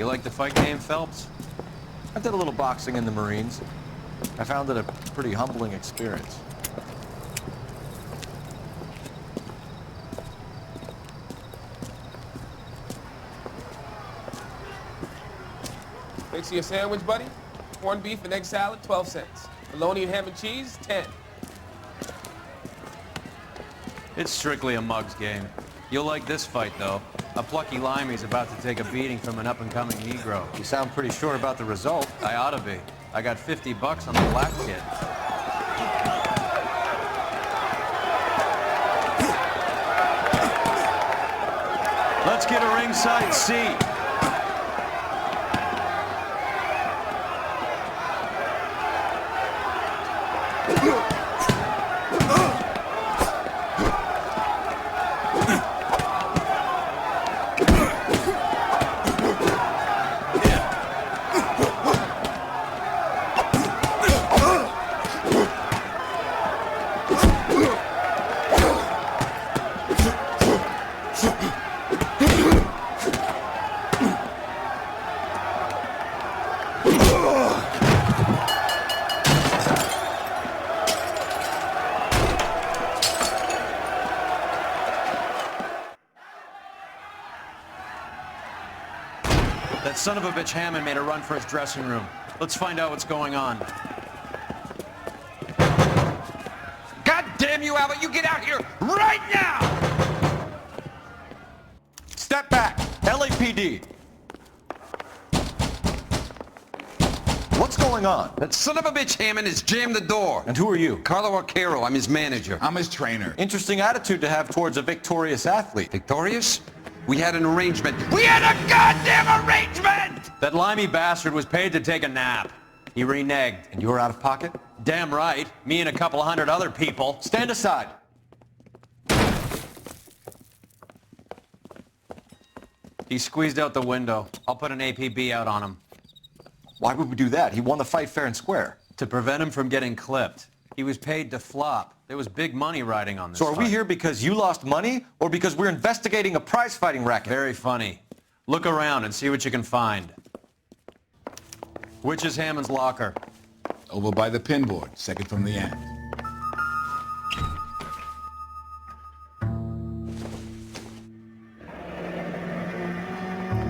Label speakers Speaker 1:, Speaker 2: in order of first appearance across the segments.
Speaker 1: You like the fight game, Phelps?
Speaker 2: I did a little boxing in the Marines. I found it a pretty humbling experience.
Speaker 3: Fix you a sandwich, buddy? Corned beef and egg salad, 12 cents. Bologna and ham and cheese, 10.
Speaker 1: It's strictly a mug's game. You'll like this fight, though. A plucky limey's about to take a beating from an up-and-coming Negro.
Speaker 2: You sound pretty sure about the result.
Speaker 1: I ought to be. I got 50 bucks on the black kid. Let's get a ringside seat. That son of a bitch Hammond made a run for his dressing room. Let's find out what's going on.
Speaker 4: God damn you, Albert! You get out here right now!
Speaker 2: Step back! LAPD! What's going on?
Speaker 4: That son of a bitch Hammond has jammed the door.
Speaker 2: And who are you?
Speaker 4: Carlo Arcaro, I'm his manager.
Speaker 5: I'm his trainer.
Speaker 2: Interesting attitude to have towards a victorious athlete.
Speaker 4: Victorious? We had an arrangement. We had a goddamn arrangement!
Speaker 1: That limey bastard was paid to take a nap. He reneged.
Speaker 2: And you were out of pocket?
Speaker 1: Damn right. Me and a couple hundred other people.
Speaker 2: Stand aside.
Speaker 1: He squeezed out the window. I'll put an APB out on him.
Speaker 2: Why would we do that? He won the fight fair and square.
Speaker 1: To prevent him from getting clipped. He was paid to flop. There was big money riding on this
Speaker 2: So are we
Speaker 1: fight.
Speaker 2: here because you lost money, or because we're investigating a prize-fighting racket?
Speaker 1: Very funny. Look around and see what you can find. Which is Hammond's locker?
Speaker 5: Over by the pinboard, second from the end.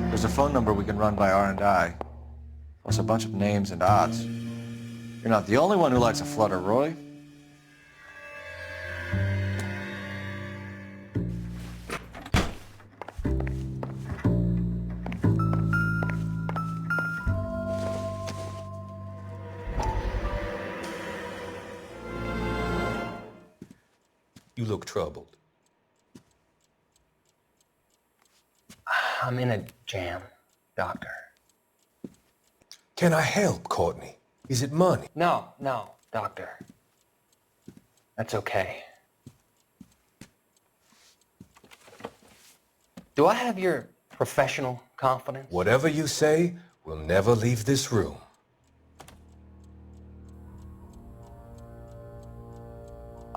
Speaker 2: There's a phone number we can run by R&I, plus a bunch of names and odds. You're not the only one who likes a flutter, Roy.
Speaker 6: You look troubled.
Speaker 7: I'm in a jam, Doctor.
Speaker 6: Can I help, Courtney? Is it money?
Speaker 7: No, Doctor. That's okay. Do I have your professional confidence?
Speaker 6: Whatever you say, we'll never leave this room.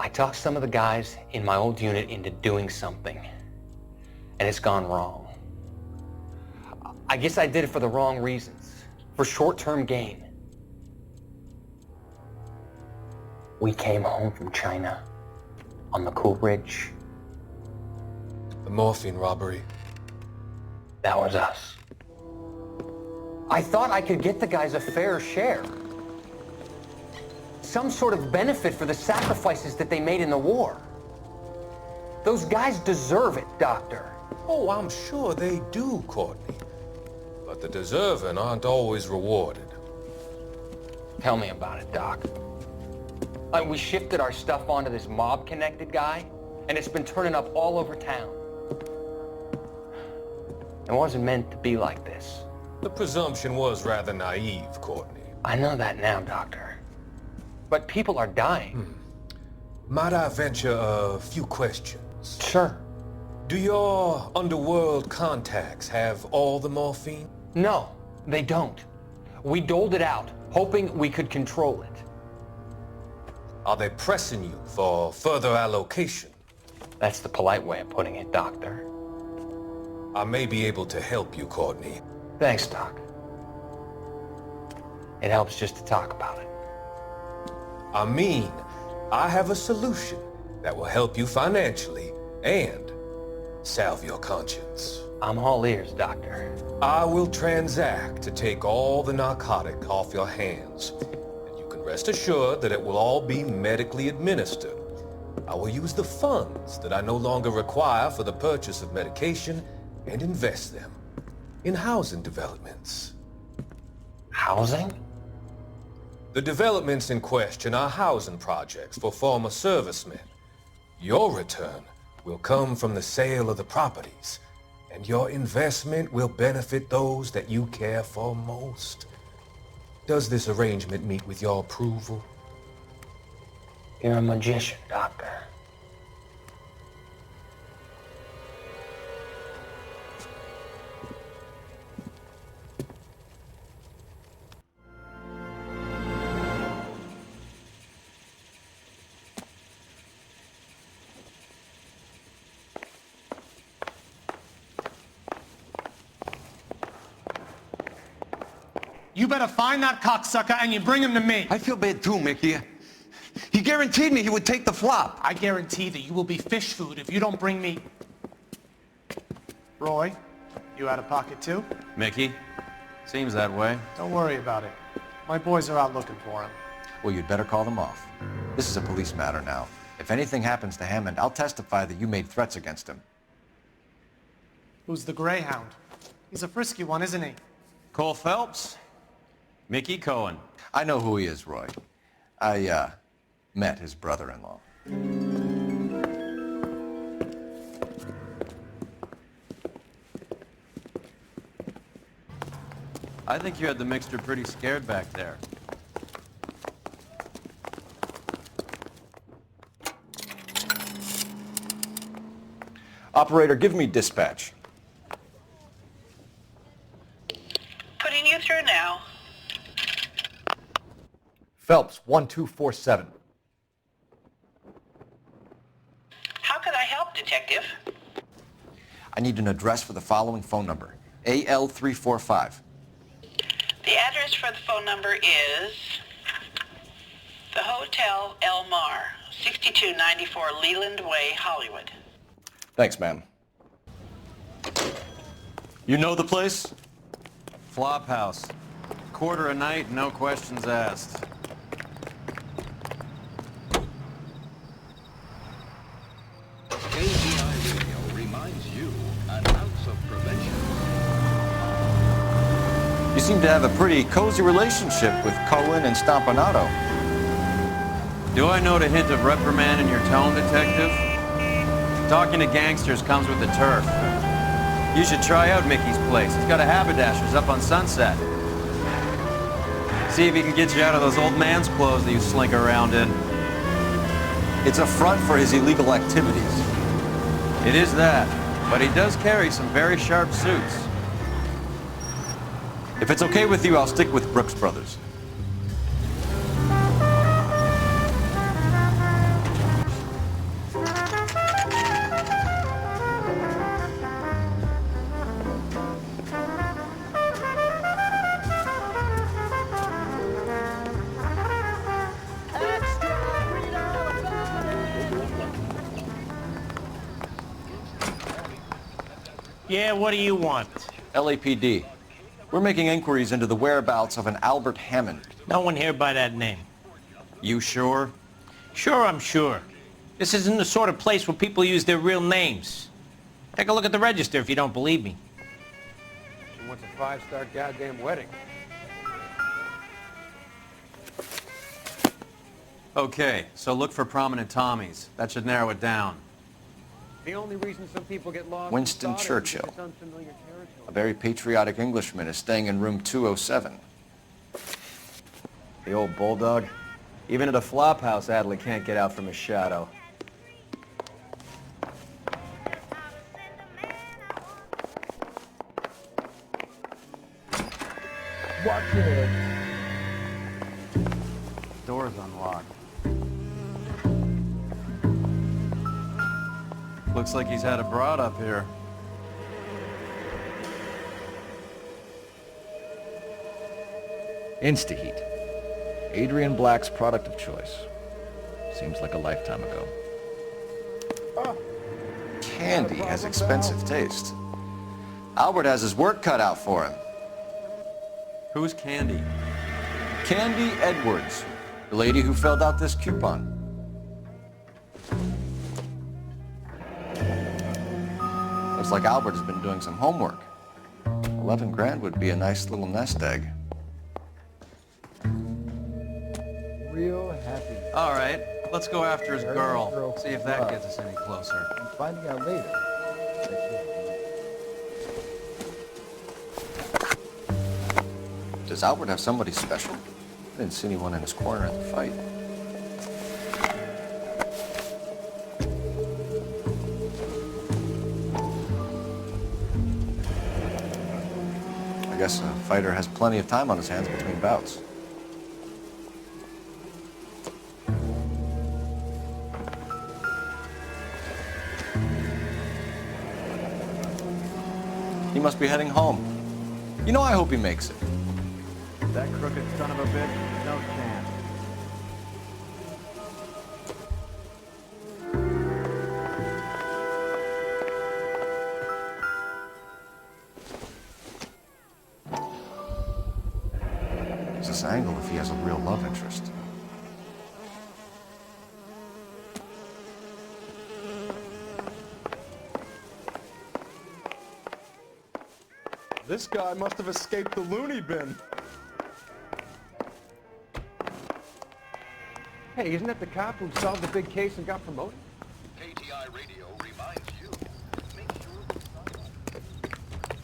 Speaker 7: I talked some of the guys in my old unit into doing something, and it's gone wrong. I guess I did it for the wrong reasons, for short-term gain. We came home from China on the Cool Ridge.
Speaker 6: The morphine robbery.
Speaker 7: That was us. I thought I could get the guys a fair share. Some sort of benefit for the sacrifices that they made in the war. Those guys deserve it, Doctor.
Speaker 6: Oh, I'm sure they do, Courtney. But the deserving aren't always rewarded.
Speaker 7: Tell me about it, Doc. We shifted our stuff onto this mob-connected guy, and it's been turning up all over town. It wasn't meant to be like this.
Speaker 6: The presumption was rather naive, Courtney.
Speaker 7: I know that now, Doctor. But people are dying.
Speaker 6: Might I venture a few questions?
Speaker 7: Sure.
Speaker 6: Do your underworld contacts have all the morphine?
Speaker 7: No, they don't. We doled it out, hoping we could control it.
Speaker 6: Are they pressing you for further allocation?
Speaker 7: That's the polite way of putting it, Doctor.
Speaker 6: I may be able to help you, Courtney.
Speaker 7: Thanks, Doc. It helps just to talk about it.
Speaker 6: I mean, I have a solution that will help you financially and salve your conscience.
Speaker 7: I'm all ears, Doctor.
Speaker 6: I will transact to take all the narcotic off your hands. And you can rest assured that it will all be medically administered. I will use the funds that I no longer require for the purchase of medication and invest them in housing developments.
Speaker 7: Housing?
Speaker 6: The developments in question are housing projects for former servicemen. Your return will come from the sale of the properties, and your investment will benefit those that you care for most. Does this arrangement meet with your approval?
Speaker 7: You're a magician, Doctor.
Speaker 8: You better find that cocksucker and you bring him to me.
Speaker 4: I feel bad too, Mickey. He guaranteed me he would take the flop.
Speaker 8: I guarantee that you will be fish food if you don't bring me... Roy, you out of pocket too?
Speaker 1: Mickey? Seems that way.
Speaker 8: Don't worry about it. My boys are out looking for him.
Speaker 2: Well, you'd better call them off. This is a police matter now. If anything happens to Hammond, I'll testify that you made threats against him.
Speaker 8: Who's the Greyhound? He's a frisky one, isn't he?
Speaker 1: Cole Phelps? Mickey Cohen.
Speaker 2: I know who he is, Roy. I, met his brother-in-law.
Speaker 1: I think you had the mixture pretty scared back there.
Speaker 2: Operator, give me dispatch.
Speaker 9: Putting you through now.
Speaker 2: Phelps, 1247.
Speaker 9: How could I help, Detective?
Speaker 2: I need an address for the following phone number. AL345.
Speaker 9: The address for the phone number is the Hotel El Mar, 6294 Leland Way, Hollywood.
Speaker 2: Thanks, ma'am. You know the place?
Speaker 1: Flophouse. Quarter a night, no questions asked.
Speaker 10: KBI Radio reminds you, an ounce of prevention.
Speaker 2: You seem to have a pretty cozy relationship with Cohen and Stompanato.
Speaker 1: Do I note a hint of reprimand in your tone, Detective? Talking to gangsters comes with the turf. You should try out Mickey's place. He's got a haberdasher's up on Sunset. See if he can get you out of those old man's clothes that you slink around in.
Speaker 2: It's a front for his illegal activities.
Speaker 1: It is that, but he does carry some very sharp suits.
Speaker 2: If it's okay with you, I'll stick with Brooks Brothers.
Speaker 8: Yeah, what do you want?
Speaker 2: LAPD. We're making inquiries into the whereabouts of an Albert Hammond.
Speaker 8: No one here by that name.
Speaker 1: You sure?
Speaker 8: Sure, I'm sure. This isn't the sort of place where people use their real names. Take a look at the register if you don't believe me.
Speaker 4: She wants a 5-star goddamn wedding.
Speaker 1: Okay, so look for prominent Tommies. That should narrow it down.
Speaker 4: The only reason some people get lost
Speaker 2: Winston Churchill. A very patriotic Englishman is staying in room 207.
Speaker 11: The old bulldog. Even at a flop house, Adley can't get out from his shadow.
Speaker 8: Watch it.
Speaker 1: Door's unlocked. Looks like he's had a broad up here.
Speaker 2: Insta-heat. Adrian Black's product of choice. Seems like a lifetime ago. Candy has expensive taste. Albert has his work cut out for him.
Speaker 1: Who's Candy?
Speaker 2: Candy Edwards, the lady who filled out this coupon. Looks like Albert has been doing some homework. 11 grand would be a nice little nest egg.
Speaker 12: Real happy.
Speaker 1: All right, let's go after his girl. See if that gets us any closer.
Speaker 12: I'm finding out later.
Speaker 2: Does Albert have somebody special? I didn't see anyone in his corner at the fight. I guess a fighter has plenty of time on his hands between bouts. He must be heading home. You know, I hope he makes it.
Speaker 12: That crooked son of a bitch, no chance.
Speaker 2: Use this angle if he has a real love interest.
Speaker 13: This guy must have escaped the loony bin.
Speaker 11: Hey, isn't that the cop who solved the big case and got promoted?
Speaker 10: KTI Radio reminds you, make sure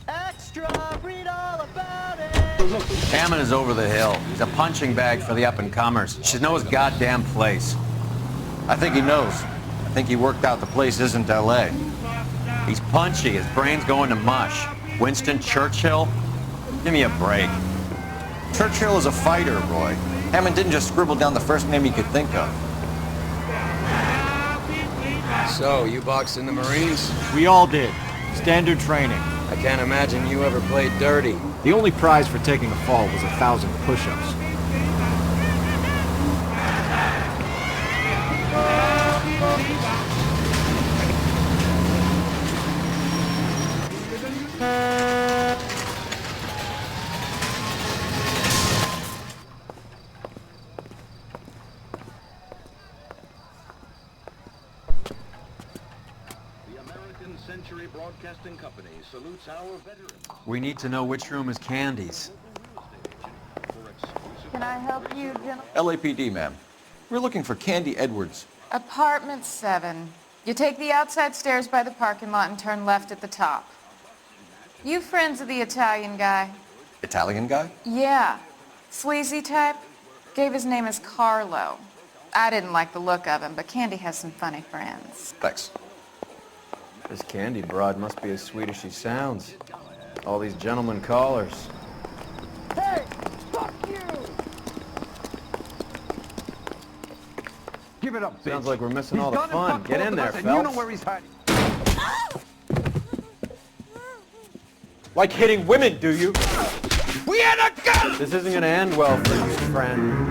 Speaker 14: Extra, read all about it.
Speaker 1: Hammond is over the hill. He's a punching bag for the up-and-comers. Should know his goddamn place.
Speaker 2: I think he knows. I think he worked out the place isn't L.A.
Speaker 1: He's punchy. His brain's going to mush. Winston Churchill? Give me a break.
Speaker 2: Churchill is a fighter, Roy. Hammond didn't just scribble down the first name he could think of.
Speaker 11: So, you boxed in the Marines?
Speaker 12: We all did. Standard training.
Speaker 11: I can't imagine you ever played dirty.
Speaker 12: The only prize for taking a fall was 1,000 push-ups.
Speaker 10: Century Broadcasting Company salutes our veterans.
Speaker 1: We need to know which room is Candy's.
Speaker 15: Can I help you, gentlemen?
Speaker 2: LAPD, ma'am. We're looking for Candy Edwards.
Speaker 15: Apartment 7. You take the outside stairs by the parking lot and turn left at the top. You friends of the Italian guy?
Speaker 2: Italian guy?
Speaker 15: Yeah. Sleazy type? Gave his name as Carlo. I didn't like the look of him, but Candy has some funny friends.
Speaker 2: Thanks.
Speaker 11: This Candy broad must be as sweet as she sounds. All these gentlemen callers.
Speaker 14: Hey, fuck you!
Speaker 11: Give it up, bitch. Sounds like we're missing all the fun. Get in there, Phelps.
Speaker 14: You know where he's hiding.
Speaker 11: Like hitting women, do you?
Speaker 14: We had a gun!
Speaker 11: This isn't gonna end well for you, friend.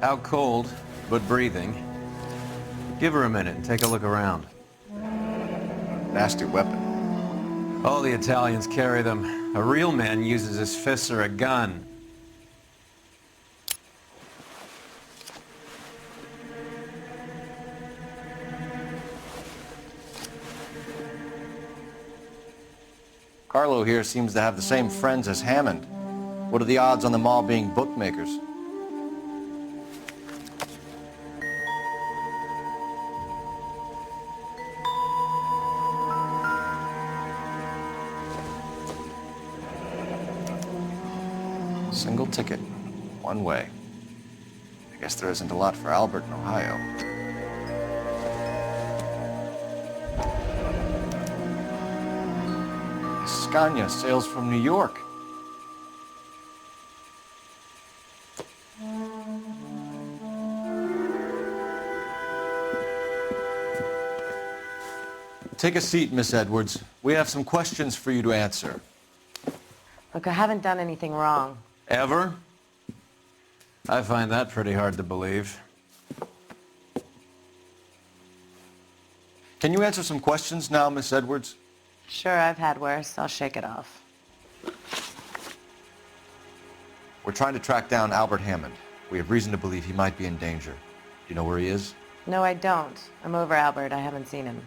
Speaker 1: Out cold, but breathing. Give her a minute and take a look around.
Speaker 2: Nasty weapon.
Speaker 1: All the Italians carry them. A real man uses his fists or a gun.
Speaker 2: Carlo here seems to have the same friends as Hammond. What are the odds on them all being bookmakers? Single ticket, one way. I guess there isn't a lot for Albert in Ohio. This is Scania sails from New York. Take a seat, Miss Edwards. We have some questions for you to answer.
Speaker 16: Look, I haven't done anything wrong.
Speaker 1: Ever? I find that pretty hard to believe.
Speaker 2: Can you answer some questions now, Miss Edwards?
Speaker 16: Sure, I've had worse. I'll shake it off.
Speaker 2: We're trying to track down Albert Hammond. We have reason to believe he might be in danger. Do you know where he is?
Speaker 16: No, I don't. I'm over Albert. I haven't seen him.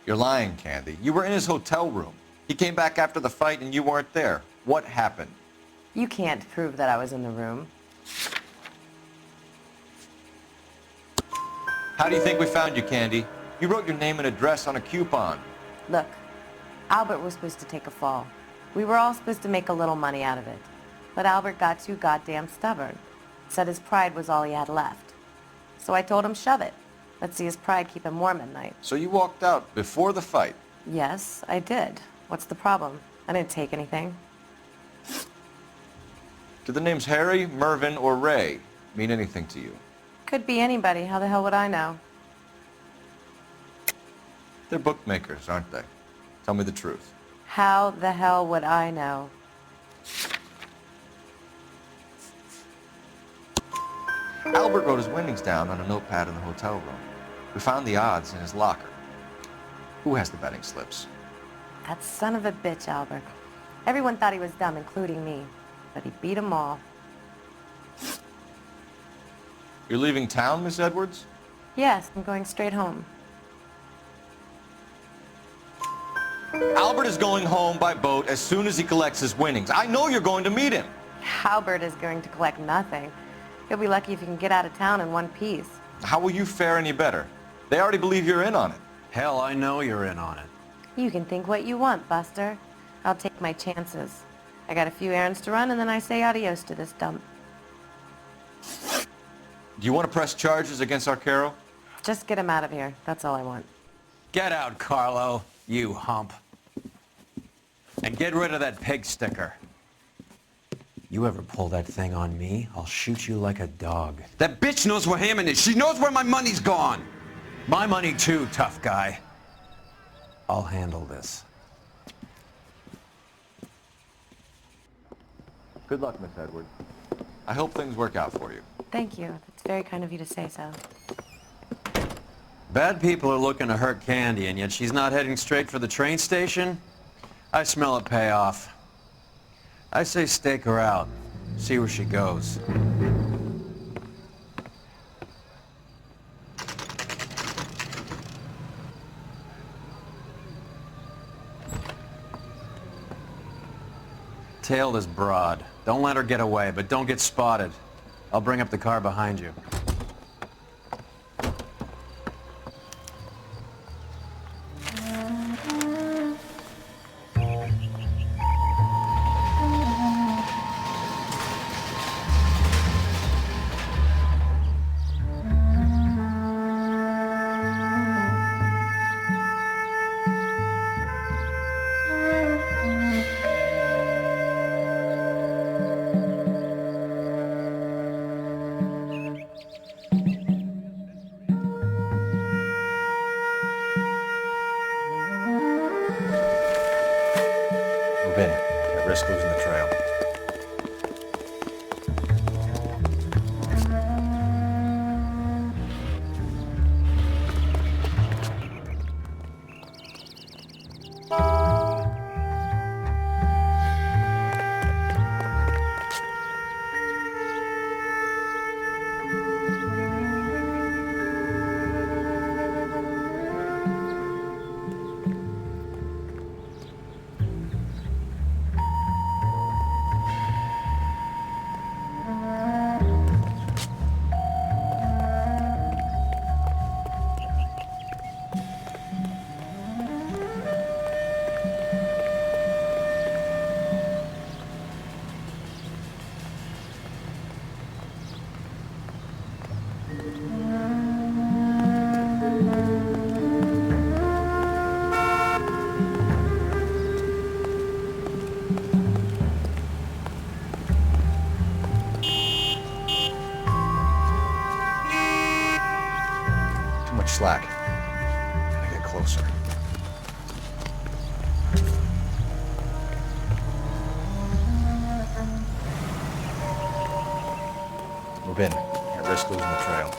Speaker 2: You're lying, Candy. You were in his hotel room. He came back after the fight and you weren't there. What happened?
Speaker 16: You can't prove that I was in the room.
Speaker 2: How do you think we found you, Candy? You wrote your name and address on a coupon.
Speaker 16: Look, Albert was supposed to take a fall. We were all supposed to make a little money out of it. But Albert got too goddamn stubborn. Said his pride was all he had left. So I told him shove it. Let's see his pride keep him warm at night.
Speaker 2: So you walked out before the fight?
Speaker 16: Yes, I did. What's the problem? I didn't take anything.
Speaker 2: Do the names Harry, Mervyn, or Ray mean anything to you?
Speaker 16: Could be anybody. How the hell would I know?
Speaker 2: They're bookmakers, aren't they? Tell me the truth.
Speaker 16: How the hell would I know?
Speaker 2: Albert wrote his winnings down on a notepad in the hotel room. We found the odds in his locker. Who has the betting slips?
Speaker 16: That son of a bitch, Albert. Everyone thought he was dumb, including me. But he beat them all.
Speaker 2: You're leaving town, Miss Edwards?
Speaker 16: Yes, I'm going straight home.
Speaker 2: Albert is going home by boat as soon as he collects his winnings. I know you're going to meet him.
Speaker 16: Albert is going to collect nothing. He'll be lucky if he can get out of town in one piece.
Speaker 2: How will you fare any better? They already believe you're in on it.
Speaker 1: Hell, I know you're in on it.
Speaker 16: You can think what you want, Buster. I'll take my chances. I got a few errands to run, and then I say adios to this dump.
Speaker 2: Do you want to press charges against Arcaro?
Speaker 16: Just get him out of here. That's all I want.
Speaker 1: Get out, Carlo, you hump. And get rid of that pig sticker. You ever pull that thing on me, I'll shoot you like a dog.
Speaker 4: That bitch knows where Hammond is. She knows where my money's gone.
Speaker 1: My money too, tough guy. I'll handle this.
Speaker 2: Good luck, Miss Edwards. I hope things work out for you.
Speaker 16: Thank you. It's very kind of you to say so.
Speaker 1: Bad people are looking to hurt Candy, and yet she's not heading straight for the train station? I smell a payoff. I say stake her out. See where she goes. Tail this broad. Don't let her get away, but don't get spotted. I'll bring up the car behind you. Risk losing the trail.
Speaker 2: much slack. Gotta get closer. Move in. Can't risk losing the trail.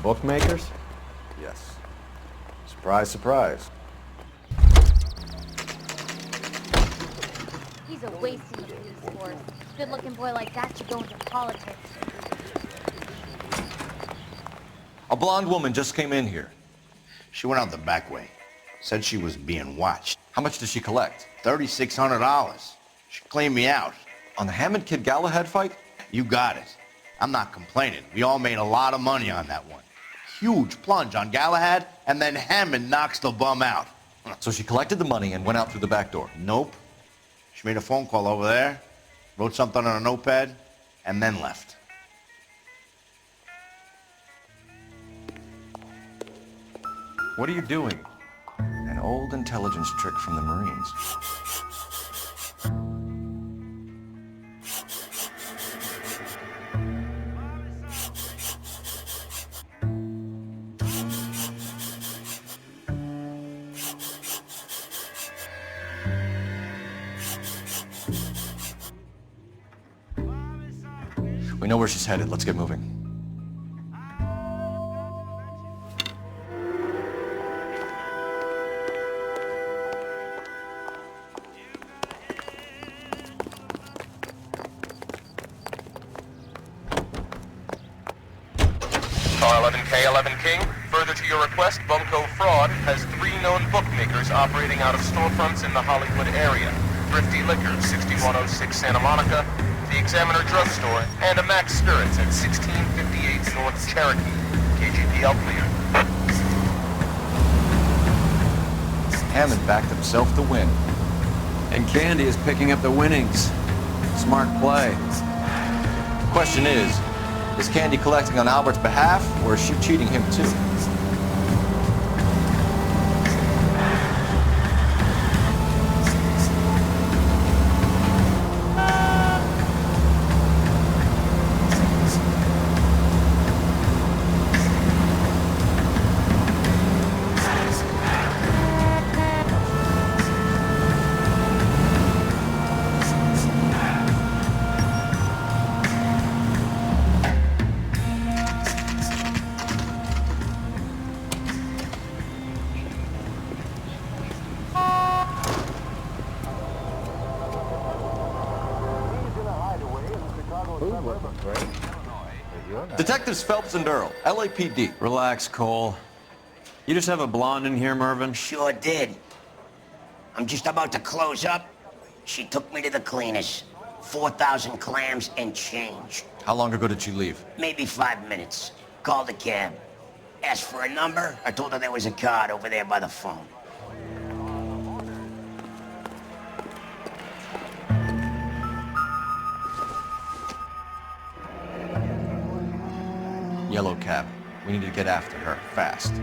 Speaker 11: Bookmakers? Yes. Surprise, surprise.
Speaker 17: He's a waste in the police force. Good-looking boy like that should go into politics.
Speaker 2: A blonde woman just came in here.
Speaker 18: She went out the back way. Said she was being watched.
Speaker 2: How much did she collect?
Speaker 18: $3,600. She cleaned me out.
Speaker 2: On the Hammond Kid Galahad fight?
Speaker 18: You got it. I'm not complaining. We all made a lot of money on that one. Huge plunge on Galahad, and then Hammond knocks the bum out.
Speaker 2: So she collected the money and went out through the back door?
Speaker 18: Nope. She made a phone call over there, wrote something on a notepad, and then left.
Speaker 2: What are you doing? An old intelligence trick from the Marines. We know where she's headed. Let's get moving.
Speaker 19: Car 11K, 11 King. Further to your request, Bunko Fraud has 3 known bookmakers operating out of storefronts in the Hollywood area. Thrifty Liquor, 6106 Santa Monica, the Examiner Drugstore, and a Max Spirits at 1658 North Cherokee. KGPL cleared.
Speaker 2: Hammond backed himself to win.
Speaker 1: And Candy is picking up the winnings. Smart play.
Speaker 2: Question is Candy collecting on Albert's behalf, or is she cheating him too? Detectives Phelps and Earl, LAPD.
Speaker 1: Relax, Cole. You just have a blonde in here, Mervyn?
Speaker 20: Sure did. I'm just about to close up. She took me to the cleaners. 4,000 clams and change.
Speaker 2: How long ago did she leave?
Speaker 20: Maybe 5 minutes. Called a cab. Asked for a number. I told her there was a card over there by the phone.
Speaker 2: Yellow cab. We need to get after her, fast.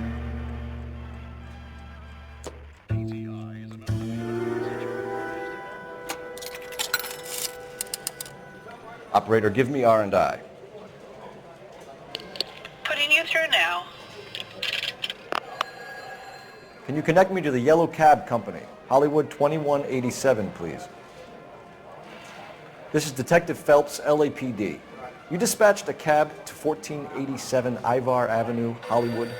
Speaker 2: Operator, give me R&I.
Speaker 9: Putting you through now.
Speaker 2: Can you connect me to the Yellow Cab Company? Hollywood 2187, please. This is Detective Phelps, LAPD. You dispatched a cab to 1487 Ivar Avenue, Hollywood.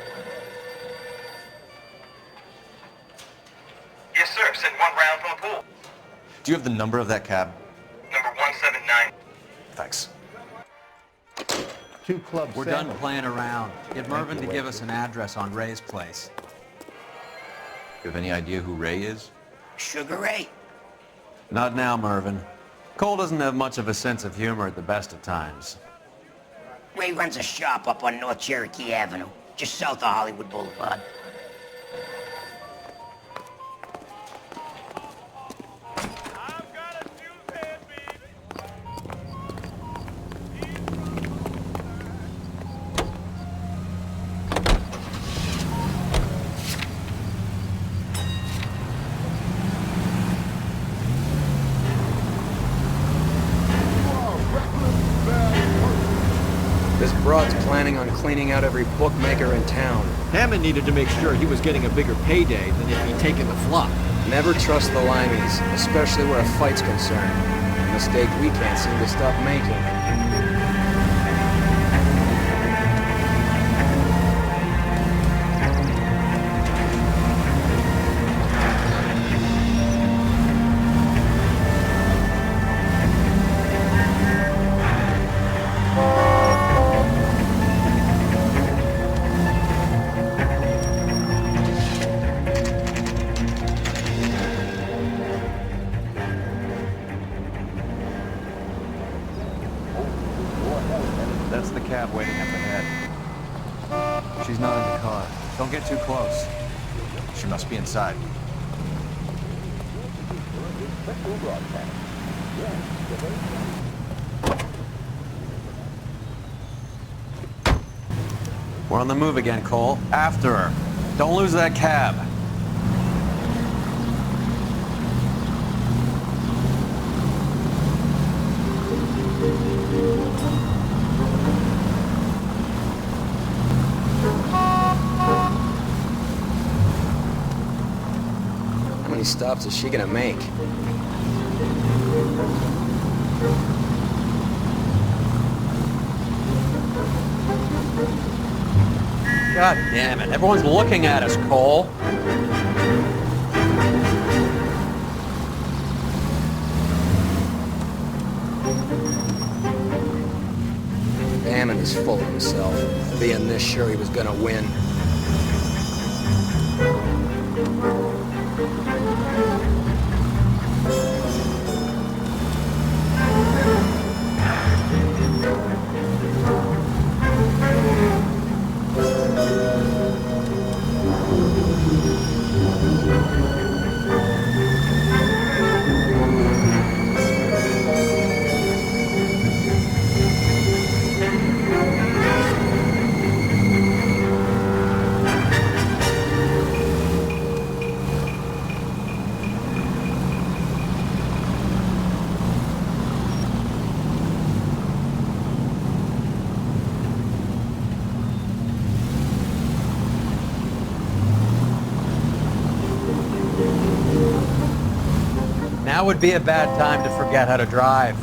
Speaker 19: Yes, sir. Sent 1 round from the pool.
Speaker 2: Do you have the number of that cab?
Speaker 19: Number 179.
Speaker 2: Thanks.
Speaker 1: We're done playing around. Get Mervyn to give us an address on Ray's place.
Speaker 2: You have any idea who Ray is?
Speaker 20: Sugar Ray?
Speaker 1: Not now, Mervyn. Cole doesn't have much of a sense of humor at the best of times.
Speaker 20: Ray runs a shop up on North Cherokee Avenue, just south of Hollywood Boulevard.
Speaker 11: This broad's planning on cleaning out every bookmaker in town.
Speaker 12: Hammond needed to make sure he was getting a bigger payday than if he'd taken the flop.
Speaker 11: Never trust the limeys, especially where a fight's concerned. A mistake we can't seem to stop making.
Speaker 1: That's the cab waiting up ahead. She's not in the car. Don't get too close.
Speaker 2: She must be inside.
Speaker 1: We're on the move again, Cole. After her. Don't lose that cab.
Speaker 11: How many stops is she gonna make?
Speaker 1: God damn it. Everyone's looking at us, Cole.
Speaker 11: Hammond
Speaker 21: was full of himself, being this sure he was gonna win.
Speaker 1: Now would be a bad time to forget how to drive.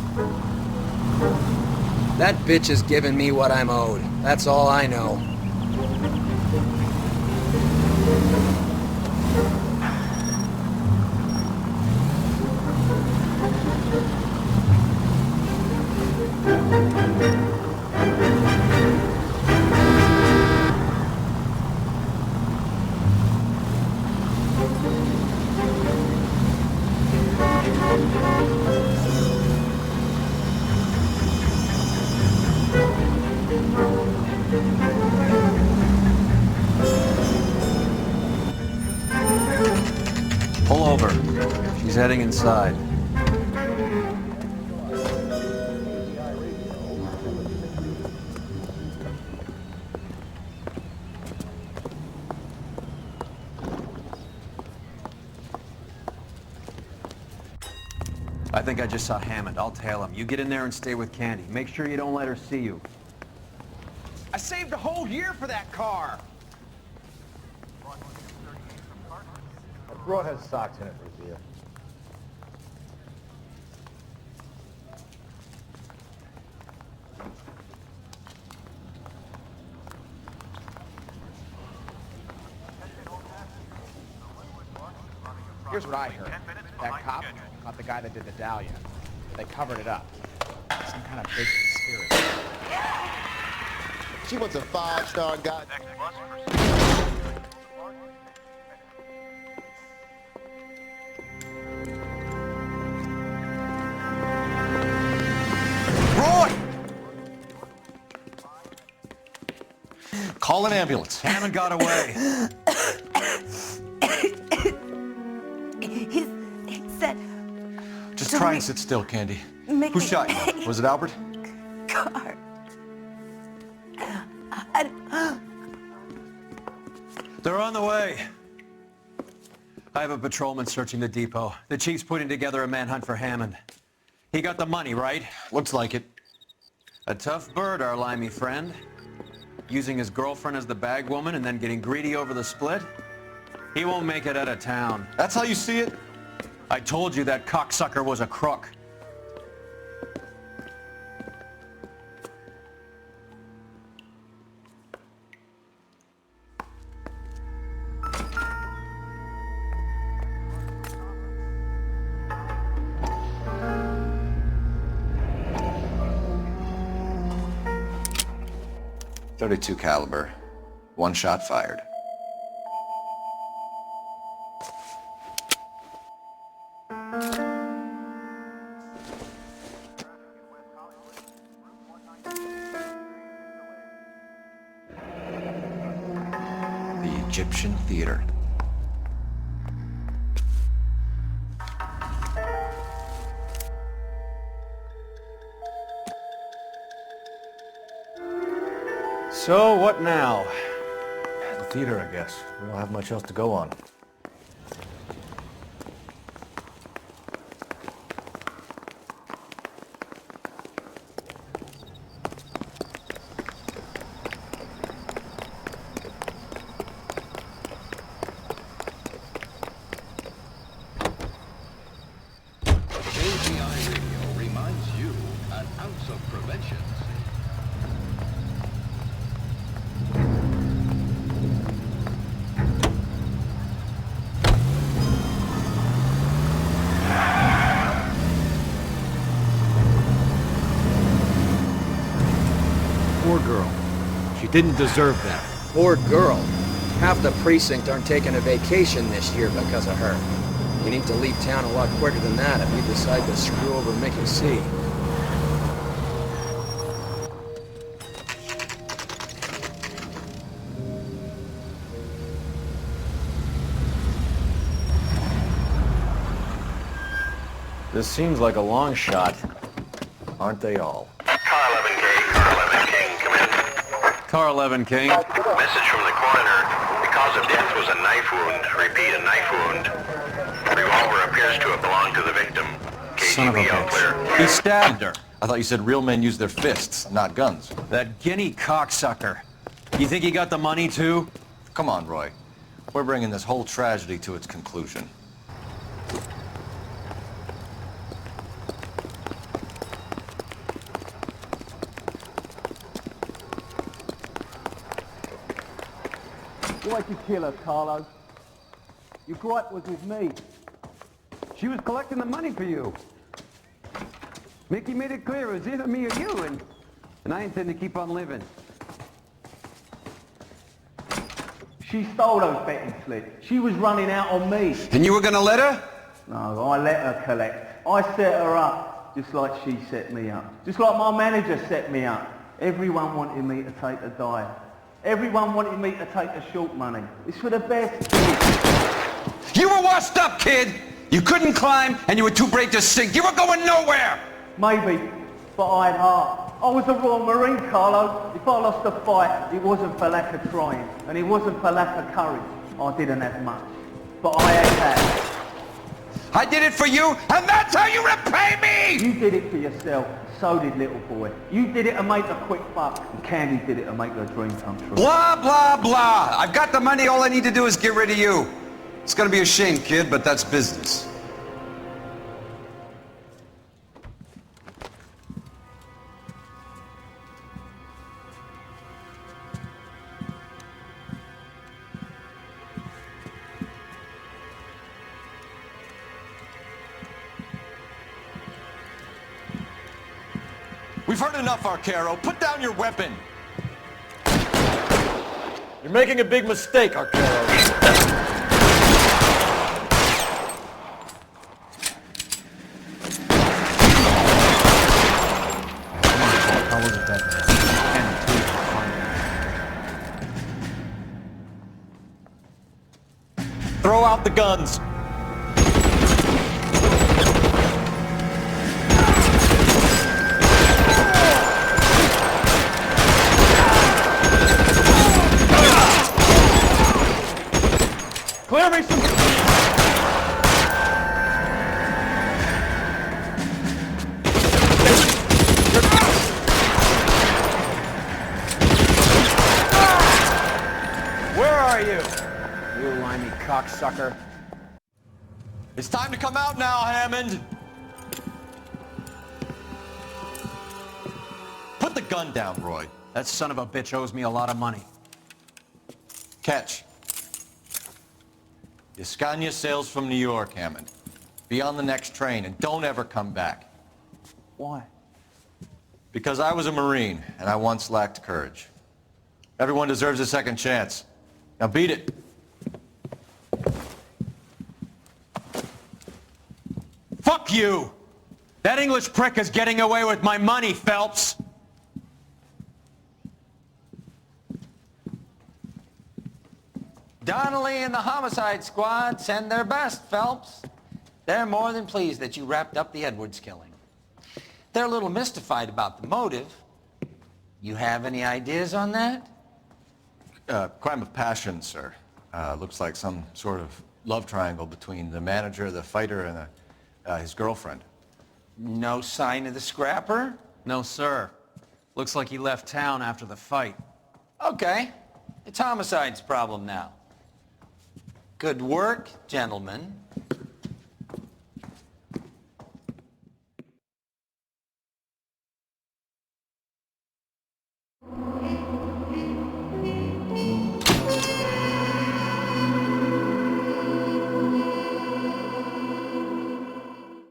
Speaker 21: That bitch is giving me what I'm owed. That's all I know.
Speaker 1: Pull over. She's heading inside. I think I just saw Hammond. I'll tail him. You get in there and stay with Candy. Make sure you don't let her see you.
Speaker 4: I saved a whole year for that car.
Speaker 12: That broad has socks in it, Revere.
Speaker 4: Here's what I heard. That cop caught the guy that did the dahlia. They covered it up. Some kind of big conspiracy.
Speaker 22: She wants a 5-star guy.
Speaker 2: Roy! Call an ambulance.
Speaker 1: Hammond got away.
Speaker 16: He said...
Speaker 2: Just try and sit still, Candy.
Speaker 16: Mickey.
Speaker 2: Who shot you? Was it Albert?
Speaker 16: Car.
Speaker 1: They're on the way. I have a patrolman searching the depot. The chief's putting together a manhunt for Hammond. He got the money, right?
Speaker 2: Looks like it.
Speaker 1: A tough bird, our limey friend. Using his girlfriend as the bag woman and then getting greedy over the split. He won't make it out of town.
Speaker 2: That's how you see it?
Speaker 1: I told you that cocksucker was a crook.
Speaker 2: .32 caliber. One shot fired. The Egyptian Theater. So, what now? The theater, I guess. We don't have much else to go on.
Speaker 10: KBI Radio reminds you an ounce of prevention.
Speaker 3: didn't deserve that.
Speaker 21: Poor girl. Half the precinct aren't taking a vacation this year because of her. You need to leave town a lot quicker than that if you decide to screw over Mickey C.
Speaker 11: This seems like a long shot. Aren't they all?
Speaker 19: Car 11K, Car 11 King, come in.
Speaker 1: Car 11 King.
Speaker 19: Message from the coroner. The cause of death was a knife wound. Repeat, a knife wound. Revolver appears to have belonged to the victim.
Speaker 1: Son of a
Speaker 19: KGB all clear.
Speaker 1: bitch. He stabbed her.
Speaker 2: I thought you said real men use their fists, not guns.
Speaker 1: That guinea cocksucker. You think he got the money too?
Speaker 2: Come on, Roy. We're bringing this whole tragedy to its conclusion.
Speaker 12: Why'd you kill her, Carlo? Your gripe was with me. She was collecting the money for you. Mickey made it clear it was either me or you, and I intend to keep on living. She stole those betting slips. She was running out on me.
Speaker 3: And you were gonna let her?
Speaker 12: No, I let her collect. I set her up, just like she set me up. Just like my manager set me up. Everyone wanted me to take the dive. Everyone wanted me to take the short money. It's for the best.
Speaker 3: You were washed up, kid! You couldn't climb, and you were too brave to sink. You were going nowhere!
Speaker 12: Maybe, but I had heart. I was a Royal Marine, Carlo. If I lost a fight, it wasn't for lack of trying, and it wasn't for lack of courage. I didn't have much, but I had that.
Speaker 3: I did it for you, and that's how you repay me!
Speaker 12: You did it for yourself. So did little boy. You did it to make a quick buck, and Candy did it to make her dream come true.
Speaker 3: Blah, blah, blah. I've got the money. All I need to do is get rid of you. It's gonna be a shame, kid, but that's business.
Speaker 2: We've heard enough, Arcaro. Put down your weapon.
Speaker 13: You're making a big mistake, Arcaro.
Speaker 4: How was it that?
Speaker 2: Throw out the guns.
Speaker 12: Clear me some...
Speaker 4: Where are you? You limey cocksucker.
Speaker 2: It's time to come out now, Hammond. Put the gun down, Roy.
Speaker 1: That son of a bitch owes me a lot of money.
Speaker 2: Catch. Escania sails from New York, Hammond. Be on the next train and don't ever come back.
Speaker 12: Why?
Speaker 2: Because I was a Marine and I once lacked courage. Everyone deserves a second chance. Now beat it.
Speaker 1: Fuck you! That English prick is getting away with my money, Phelps!
Speaker 5: Donnelly and the homicide squad send their best, Phelps. They're more than pleased that you wrapped up the Edwards killing. They're a little mystified about the motive. You have any ideas on that?
Speaker 2: Crime of passion, sir. Looks like some sort of love triangle between the manager, the fighter, and his girlfriend.
Speaker 5: No sign of the scrapper?
Speaker 1: No, sir. Looks like he left town after the fight.
Speaker 5: Okay. It's homicide's problem now. Good work, gentlemen.